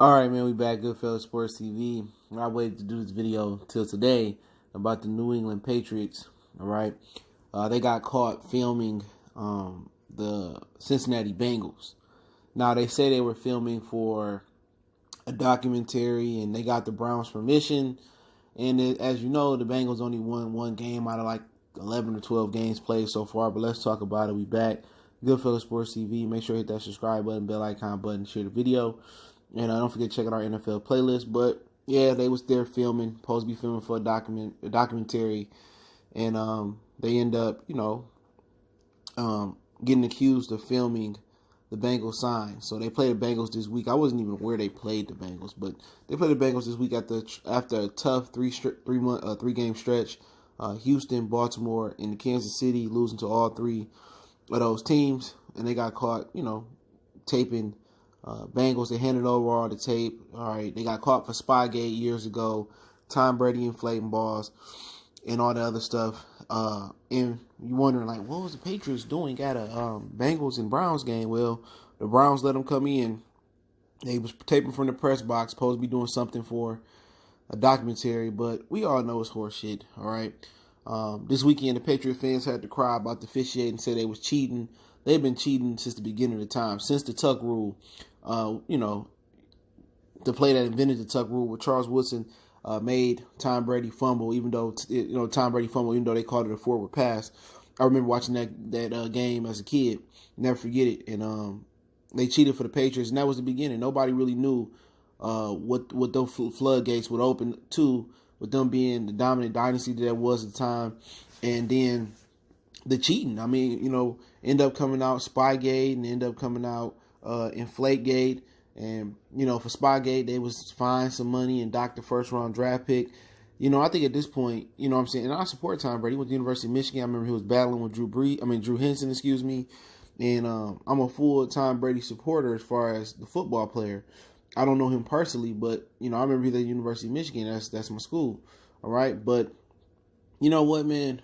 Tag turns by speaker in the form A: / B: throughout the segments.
A: All right, man, we back. Goodfellas Sports TV. I waited to do this video till today about the New England Patriots. All right, they got caught filming the Cincinnati Bengals. Now they say they were filming for a documentary, and they got the Browns' permission. And as you know, the Bengals only won one game out of like 11 or 12 games played so far. But let's talk about it. We back. Goodfellas Sports TV. Make sure you hit that subscribe button, bell icon button, share the video. And don't forget to check out our NFL playlist. But yeah, they was there filming, supposed to be filming for a documentary, and they end up, getting accused of filming the Bengals sign. So they played the Bengals this week. I wasn't even aware they played the Bengals, but they played the Bengals this week after a tough three game stretch. Houston, Baltimore, and Kansas City losing to all three of those teams, and they got caught, taping. Bengals, they handed over all the tape. All right, they got caught for Spygate years ago, Tom Brady inflating balls, and all the other stuff. And you wondering, like, what was the Patriots doing at a Bengals and Browns game? Well, the Browns let them come in. They was taping from the press box, supposed to be doing something for a documentary, but we all know it's horse shit, all right? This weekend, the Patriot fans had to cry about the officiating and say they was cheating. They've been cheating since the beginning of the time, since the Tuck rule. The play that invented the Tuck rule, where Charles Woodson made Tom Brady fumble, even though they called it a forward pass. I remember watching that game as a kid. Never forget it. And they cheated for the Patriots, and that was the beginning. Nobody really knew what those floodgates would open to, with them being the dominant dynasty that was at the time, and then the cheating. I mean, end up coming out Spygate and end up coming out Inflategate. And, for Spygate, they was fined some money and docked the first round draft pick. I think at this point, what I'm saying, and I support Tom Brady with the University of Michigan. I remember he was battling with Drew Henson, and I'm a full Tom Brady supporter as far as the football player. I don't know him personally, but, I remember he was at the University of Michigan. That's my school. All right. But you know what, man?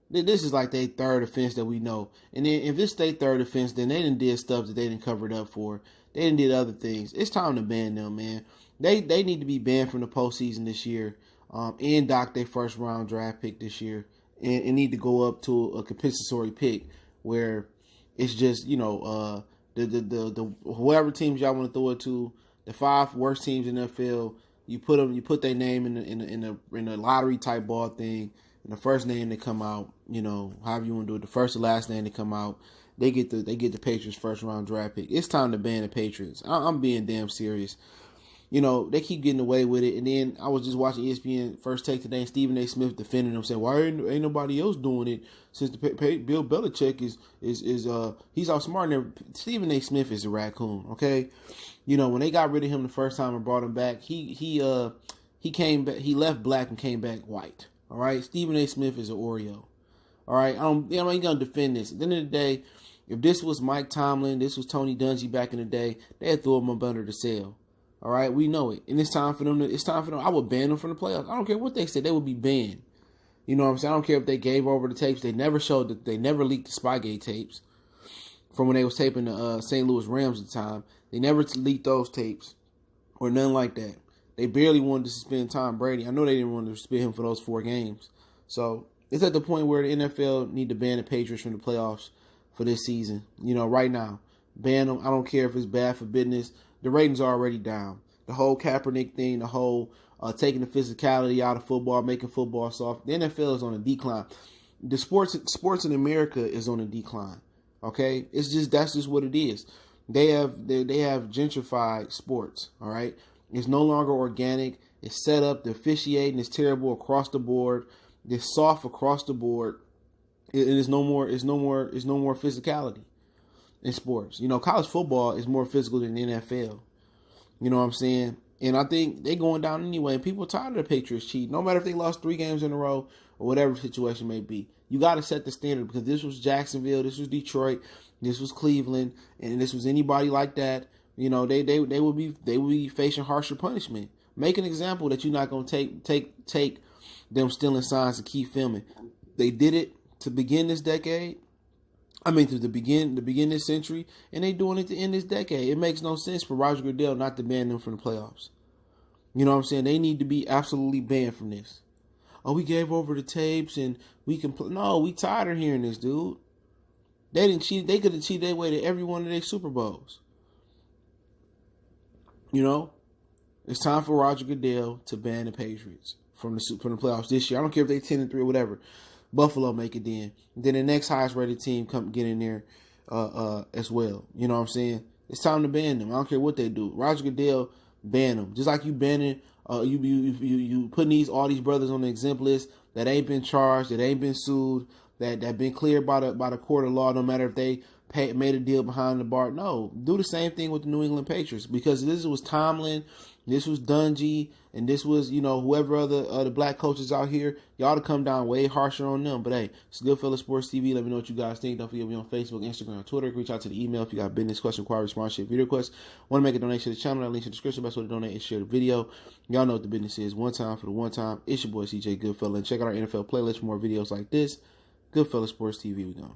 A: This is like their third offense that we know. And then if it's their third offense, then they done did stuff that they didn't cover it up for. They done did other things. It's time to ban them, man. They need to be banned from the postseason this year, and dock their first round draft pick this year, and need to go up to a compensatory pick where it's just, the whoever teams y'all want to throw it to, the 5 worst teams in the NFL, you put their name in the lottery type ball thing. And the first name to come out, however you want to do it, the first or last name to come out, they get the Patriots first round draft pick. It's time to ban the Patriots. I'm being damn serious. They keep getting away with it. And then I was just watching ESPN First Take today, and Stephen A. Smith defending them, saying, "Why ain't nobody else doing it? Since Bill Belichick is he's outsmarting them." Stephen A. Smith is a raccoon. Okay, when they got rid of him the first time and brought him back, he came back. He left black and came back white. All right, Stephen A. Smith is an Oreo. All right, I ain't gonna defend this. At the end of the day, if this was Mike Tomlin, this was Tony Dungy back in the day, they'd throw him up under the sail. All right, we know it, and it's time for them. I would ban them from the playoffs. I don't care what they said; they would be banned. You know what I'm saying? I don't care if they gave over the tapes. They never showed that. They never leaked the Spygate tapes from when they was taping the St. Louis Rams at the time. They never leaked those tapes or nothing like that. They barely wanted to suspend Tom Brady. I know they didn't want to suspend him for those 4 games. So it's at the point where the NFL need to ban the Patriots from the playoffs for this season. Right now. Ban them. I don't care if it's bad for business. The ratings are already down. The whole Kaepernick thing, the whole taking the physicality out of football, making football soft. The NFL is on a decline. The sports in America is on a decline. Okay? That's just what it is. They have gentrified sports. All right? It's no longer organic. It's set up. The officiating is terrible across the board. It's soft across the board. It is no more physicality in sports. College football is more physical than the NFL. You know what I'm saying? And I think they're going down anyway. And people are tired of the Patriots cheating. No matter if they lost 3 games in a row or whatever the situation may be. You got to set the standard, because this was Jacksonville, this was Detroit, this was Cleveland, and this was anybody like that. They would be facing harsher punishment. Make an example that you're not going to take them stealing signs and keep filming. They did it to begin this decade. I mean, to the beginning of this century, and they doing it to end this decade. It makes no sense for Roger Goodell not to ban them from the playoffs. You know what I'm saying? They need to be absolutely banned from this. Oh, we gave over the tapes and we can play. No, we tired of hearing this, dude. They didn't cheat. They could have cheated their way to every one of their Super Bowls. You know, it's time for Roger Goodell to ban the Patriots from the playoffs this year. I don't care if they 10-3 or whatever. Buffalo make it then. Then the next highest rated team come get in there as well. You know what I'm saying? It's time to ban them. I don't care what they do. Roger Goodell, ban them. Just like you banning, you putting all these brothers on the exempt list that ain't been charged, that ain't been sued, that been cleared by the court of law. No matter if they made a deal behind the bar. No, do the same thing with the New England Patriots, because this was Tomlin, this was Dungy, and this was, whoever other black coaches out here. Y'all to come down way harsher on them. But hey, it's Goodfellas Sports TV. Let me know what you guys think. Don't forget to be on Facebook, Instagram, Twitter. Reach out to the email if you got business, question, inquiry, sponsorship, video requests. Want to make a donation to the channel? That link's in the description. Best way to donate is share the video. Y'all know what the business is. One time for the one time. It's your boy CJ Goodfella. And check out our NFL playlist for more videos like this. Goodfellas Sports TV. We gone.